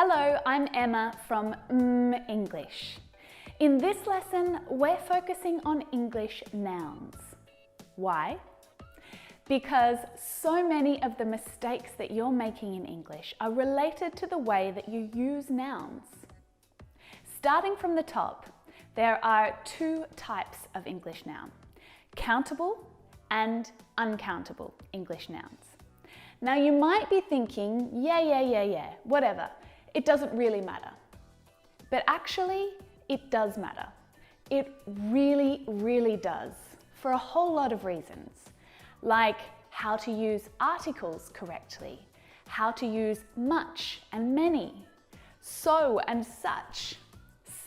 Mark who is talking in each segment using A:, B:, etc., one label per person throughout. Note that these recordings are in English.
A: Hello, I'm Emma from English. In this lesson, we're focusing on English nouns. Why? Because so many of the mistakes that you're making in English are related to the way that you use nouns. Starting from the top, there are two types of English noun: countable and uncountable English nouns. Now you might be thinking, yeah, whatever. It doesn't really matter. But actually, it does matter. It really does, for a whole lot of reasons. Like how to use articles correctly, how to use much and many, so and such,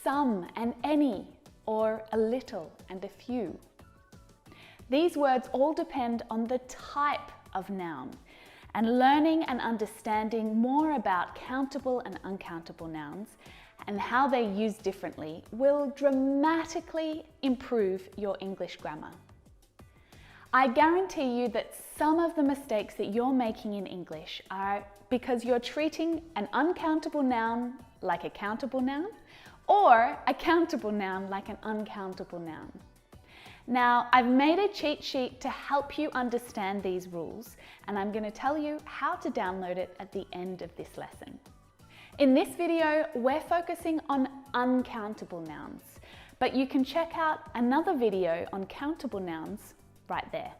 A: some and any, or a little and a few. These words all depend on the type of noun, and learning and understanding more about countable and uncountable nouns and how they're used differently will dramatically improve your English grammar. I guarantee you that some of the mistakes that you're making in English are because you're treating an uncountable noun like a countable noun, or a countable noun like an uncountable noun. Now, I've made a cheat sheet to help you understand these rules, and I'm going to tell you how to download it at the end of this lesson. In this video, we're focusing on uncountable nouns, but you can check out another video on countable nouns right there.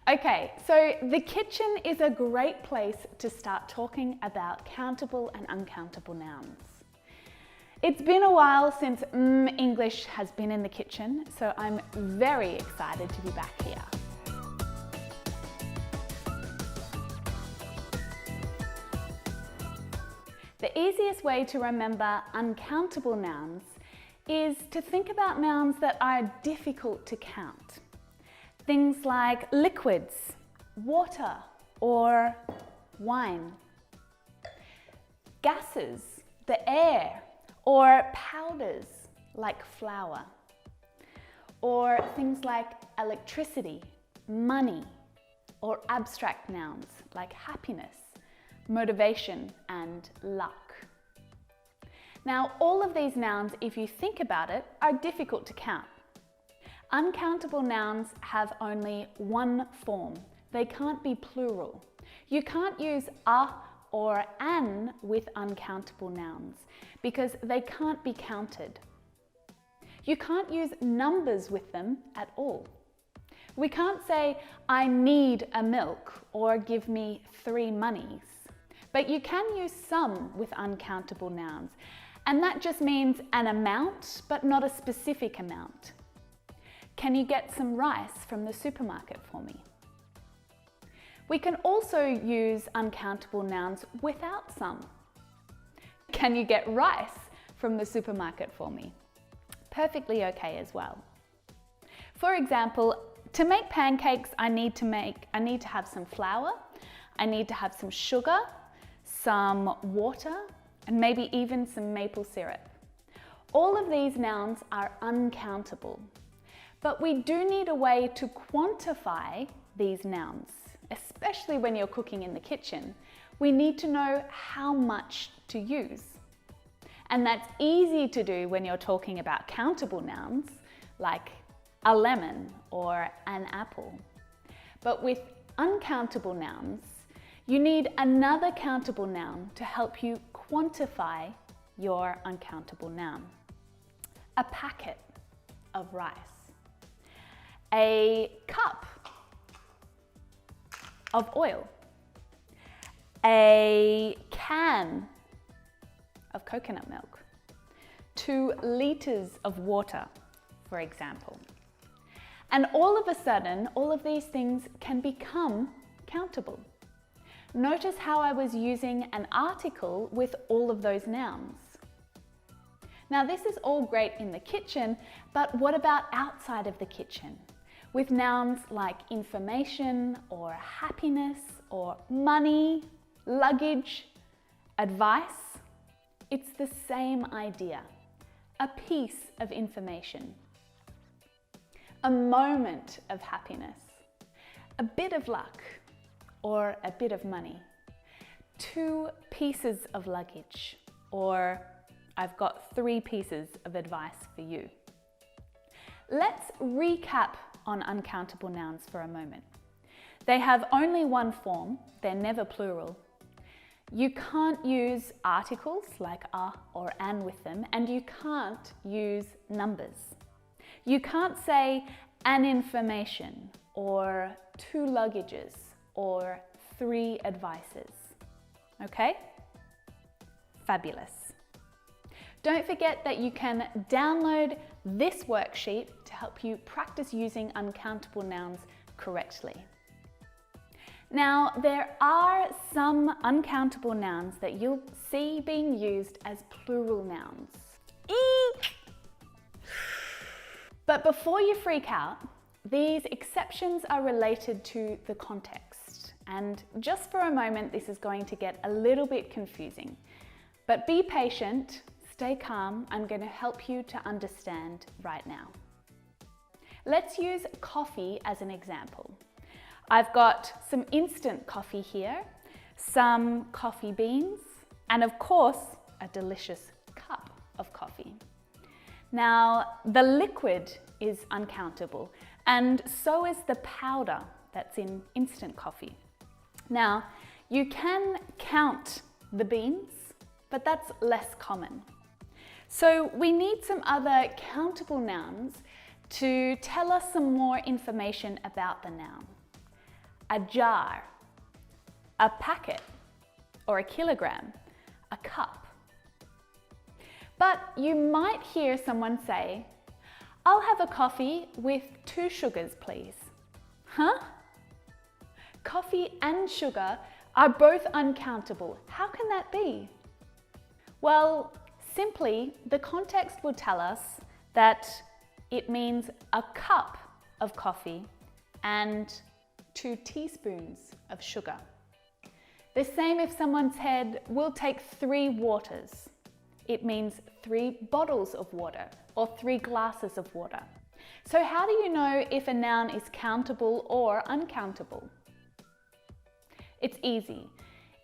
A: Okay, so the kitchen is a great place to start talking about countable and uncountable nouns. It's been a while since English has been in the kitchen, so I'm very excited to be back here. The easiest way to remember uncountable nouns is to think about nouns that are difficult to count. Things like liquids, water, or wine. Gases, the air, or powders like flour, or things like electricity, money, or abstract nouns like happiness, motivation, and luck. Now, all of these nouns, if you think about it, are difficult to count. Uncountable nouns have only one form. They can't be plural. You can't use a or an with uncountable nouns because they can't be counted. You can't use numbers with them at all. We can't say, I need a milk or give me 3 monies. But you can use some with uncountable nouns, and that just means an amount, but not a specific amount. Can you get some rice from the supermarket for me? We can also use uncountable nouns without some. Can you get rice from the supermarket for me? Perfectly okay as well. For example, to make pancakes, I need to have some flour, I need to have some sugar, some water, and maybe even some maple syrup. All of these nouns are uncountable, but we do need a way to quantify these nouns. Especially when you're cooking in the kitchen, we need to know how much to use. And that's easy to do when you're talking about countable nouns, like a lemon or an apple. But with uncountable nouns, you need another countable noun to help you quantify your uncountable noun. A packet of rice. A cup of oil, a can of coconut milk, 2 liters of water, for example. And all of a sudden, all of these things can become countable. Notice how I was using an article with all of those nouns. Now, this is all great in the kitchen, but what about outside of the kitchen? With nouns like information or happiness or money, luggage, advice, it's the same idea. A piece of information, a moment of happiness, a bit of luck, or a bit of money. 2 pieces of luggage, or I've got 3 pieces of advice for you. Let's recap on uncountable nouns for a moment. They have only one form, they're never plural. You can't use articles like a or an with them, and you can't use numbers. You can't say an information, or 2 luggages, or 3 advices. Okay? Fabulous. Don't forget that you can download this worksheet to help you practice using uncountable nouns correctly. Now, there are some uncountable nouns that you'll see being used as plural nouns. Eek! But before you freak out, these exceptions are related to the context. And just for a moment, this is going to get a little bit confusing. But be patient, stay calm, I'm going to help you to understand right now. Let's use coffee as an example. I've got some instant coffee here, some coffee beans, and of course, a delicious cup of coffee. Now, the liquid is uncountable, and so is the powder that's in instant coffee. Now, you can count the beans, but that's less common. So we need some other countable nouns to tell us some more information about the noun. A jar, a packet, or a kilogram, a cup. But you might hear someone say, "I'll have a coffee with 2 sugars, please." Huh? Coffee and sugar are both uncountable. How can that be? Well, simply, the context will tell us that it means a cup of coffee and 2 teaspoons of sugar. The same if someone said, "We'll take 3 waters." It means 3 bottles of water or 3 glasses of water. So how do you know if a noun is countable or uncountable? It's easy.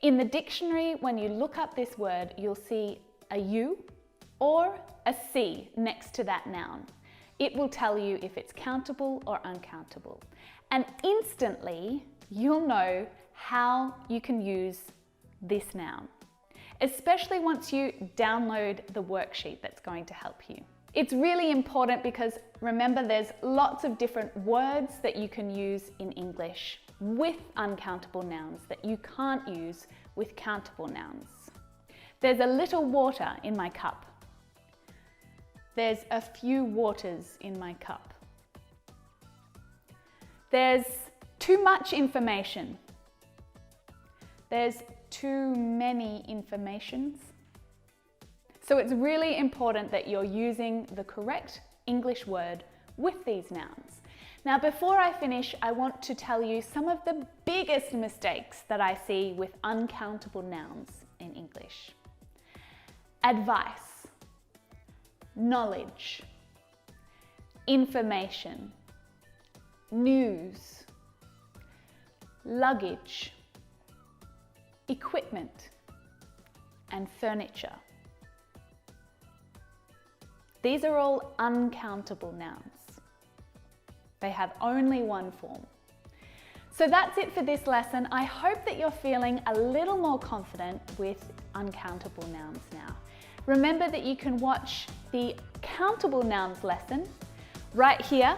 A: In the dictionary, when you look up this word, you'll see a U or a C next to that noun. It will tell you if it's countable or uncountable. And instantly, you'll know how you can use this noun, especially once you download the worksheet that's going to help you. It's really important because remember, there's lots of different words that you can use in English with uncountable nouns that you can't use with countable nouns. There's a little water in my cup. There's a few waters in my cup. There's too much information. There's too many informations. So it's really important that you're using the correct English word with these nouns. Now, before I finish, I want to tell you some of the biggest mistakes that I see with uncountable nouns in English. Advice, knowledge, information, news, luggage, equipment, and furniture. These are all uncountable nouns. They have only one form. So that's it for this lesson. I hope that you're feeling a little more confident with uncountable nouns now. Remember that you can watch the countable nouns lesson right here.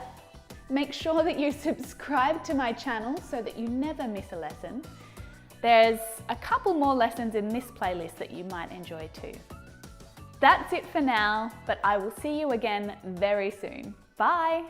A: Make sure that you subscribe to my channel so that you never miss a lesson. There's a couple more lessons in this playlist that you might enjoy too. That's it for now, but I will see you again very soon. Bye!